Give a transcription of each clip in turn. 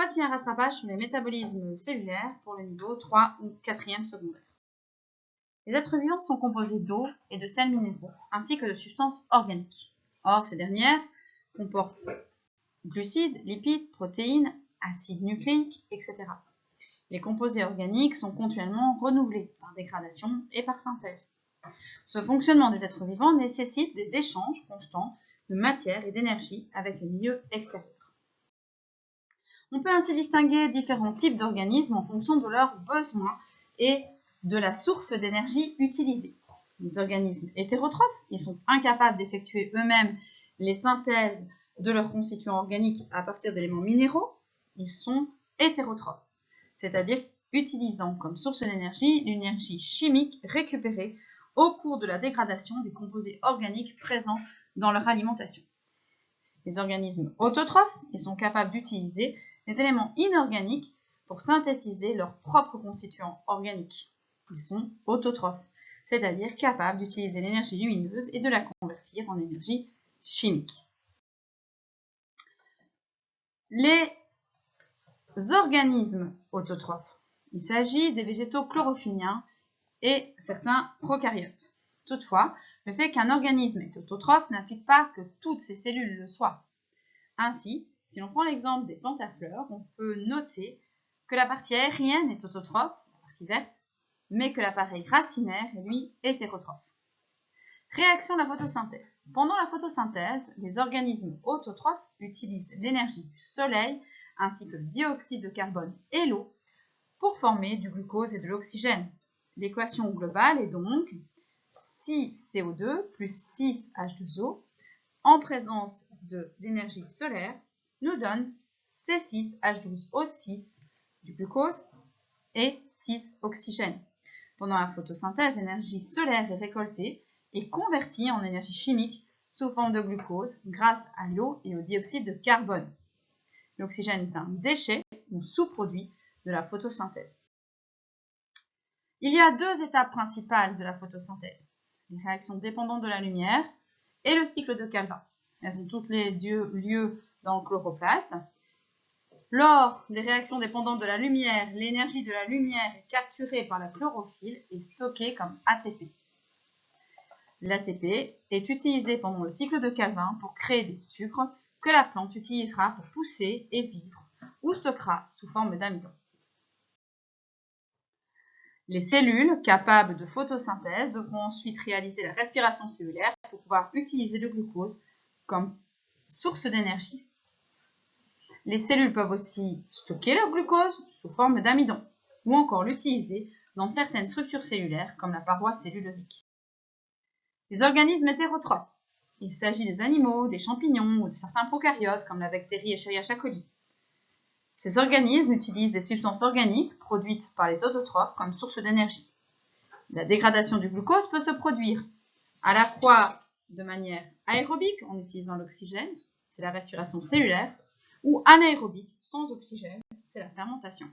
Voici un rattrapage sur les métabolismes cellulaires pour le niveau 3 ou 4e secondaire. Les êtres vivants sont composés d'eau et de sels minéraux, ainsi que de substances organiques. Or, ces dernières comportent glucides, lipides, protéines, acides nucléiques, etc. Les composés organiques sont continuellement renouvelés par dégradation et par synthèse. Ce fonctionnement des êtres vivants nécessite des échanges constants de matière et d'énergie avec le milieu extérieur. On peut ainsi distinguer différents types d'organismes en fonction de leurs besoins et de la source d'énergie utilisée. Les organismes hétérotrophes, ils sont incapables d'effectuer eux-mêmes les synthèses de leurs constituants organiques à partir d'éléments minéraux. Ils sont hétérotrophes, c'est-à-dire utilisant comme source d'énergie l'énergie chimique récupérée au cours de la dégradation des composés organiques présents dans leur alimentation. Les organismes autotrophes, ils sont capables d'utiliser les éléments inorganiques pour synthétiser leurs propres constituants organiques. Ils sont autotrophes, c'est-à-dire capables d'utiliser l'énergie lumineuse et de la convertir en énergie chimique. Les organismes autotrophes, il s'agit des végétaux chlorophylliens et certains prokaryotes. Toutefois, le fait qu'un organisme est autotrophe n'implique pas que toutes ses cellules le soient. Ainsi, si l'on prend l'exemple des plantes à fleurs, on peut noter que la partie aérienne est autotrophe, la partie verte, mais que l'appareil racinaire est lui hétérotrophe. Réaction de la photosynthèse. Pendant la photosynthèse, les organismes autotrophes utilisent l'énergie du soleil ainsi que le dioxyde de carbone et l'eau pour former du glucose et de l'oxygène. L'équation globale est donc 6CO2 plus 6H2O en présence de l'énergie solaire nous donne C6H12O6 du glucose et 6 oxygène. Pendant la photosynthèse, l'énergie solaire est récoltée et convertie en énergie chimique sous forme de glucose grâce à l'eau et au dioxyde de carbone. L'oxygène est un déchet ou sous-produit de la photosynthèse. Il y a deux étapes principales de la photosynthèse, les réactions dépendantes de la lumière et le cycle de Calvin. Elles ont toutes les deux lieu dans le chloroplaste. Lors des réactions dépendantes de la lumière, l'énergie de la lumière est capturée par la chlorophylle et stockée comme ATP. L'ATP est utilisé pendant le cycle de Calvin pour créer des sucres que la plante utilisera pour pousser et vivre ou stockera sous forme d'amidon. Les cellules capables de photosynthèse devront ensuite réaliser la respiration cellulaire pour pouvoir utiliser le glucose comme source d'énergie. Les cellules peuvent aussi stocker leur glucose sous forme d'amidon ou encore l'utiliser dans certaines structures cellulaires comme la paroi cellulosique. Les organismes hétérotrophes. Il s'agit des animaux, des champignons ou de certains prokaryotes comme la bactérie Escherichia coli. Ces organismes utilisent des substances organiques produites par les autotrophes comme source d'énergie. La dégradation du glucose peut se produire à la fois de manière aérobique en utilisant l'oxygène, c'est la respiration cellulaire, ou anaérobique sans oxygène, c'est la fermentation.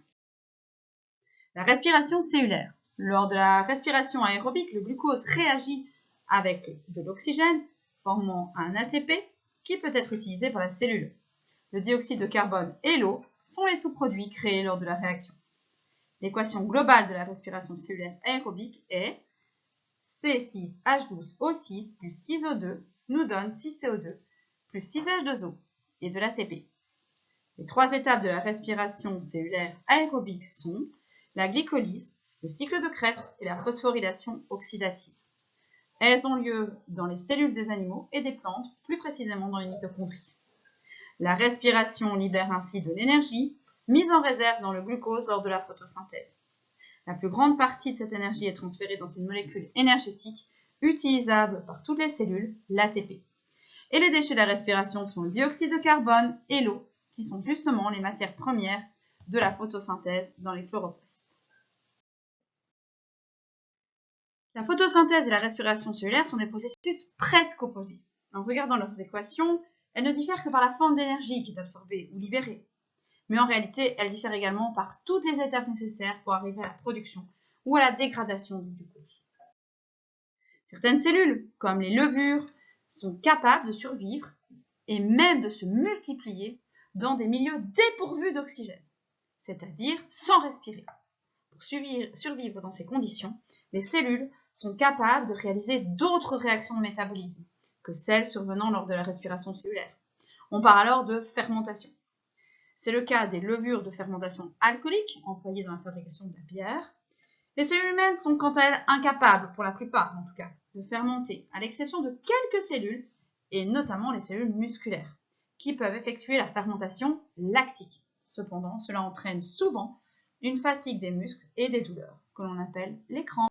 La respiration cellulaire. Lors de la respiration aérobique, le glucose réagit avec de l'oxygène, formant un ATP qui peut être utilisé par la cellule. Le dioxyde de carbone et l'eau sont les sous-produits créés lors de la réaction. L'équation globale de la respiration cellulaire aérobique est C6H12O6 plus 6O2 nous donne 6CO2 plus 6H2O et de l'ATP. Les trois étapes de la respiration cellulaire aérobique sont la glycolyse, le cycle de Krebs et la phosphorylation oxydative. Elles ont lieu dans les cellules des animaux et des plantes, plus précisément dans les mitochondries. La respiration libère ainsi de l'énergie, mise en réserve dans le glucose lors de la photosynthèse. La plus grande partie de cette énergie est transférée dans une molécule énergétique utilisable par toutes les cellules, l'ATP. Et les déchets de la respiration sont le dioxyde de carbone et l'eau, qui sont justement les matières premières de la photosynthèse dans les chloroplastes. La photosynthèse et la respiration cellulaire sont des processus presque opposés. En regardant leurs équations, elles ne diffèrent que par la forme d'énergie qui est absorbée ou libérée. Mais en réalité, elles diffèrent également par toutes les étapes nécessaires pour arriver à la production ou à la dégradation du glucose. Certaines cellules, comme les levures, sont capables de survivre et même de se multiplier dans des milieux dépourvus d'oxygène, c'est-à-dire sans respirer. Pour survivre dans ces conditions, les cellules sont capables de réaliser d'autres réactions de métabolisme que celles survenant lors de la respiration cellulaire. On parle alors de fermentation. C'est le cas des levures de fermentation alcoolique employées dans la fabrication de la bière. Les cellules humaines sont quant à elles incapables, pour la plupart en tout cas, de fermenter, à l'exception de quelques cellules, et notamment les cellules musculaires, qui peuvent effectuer la fermentation lactique. Cependant, cela entraîne souvent une fatigue des muscles et des douleurs, que l'on appelle les crampes.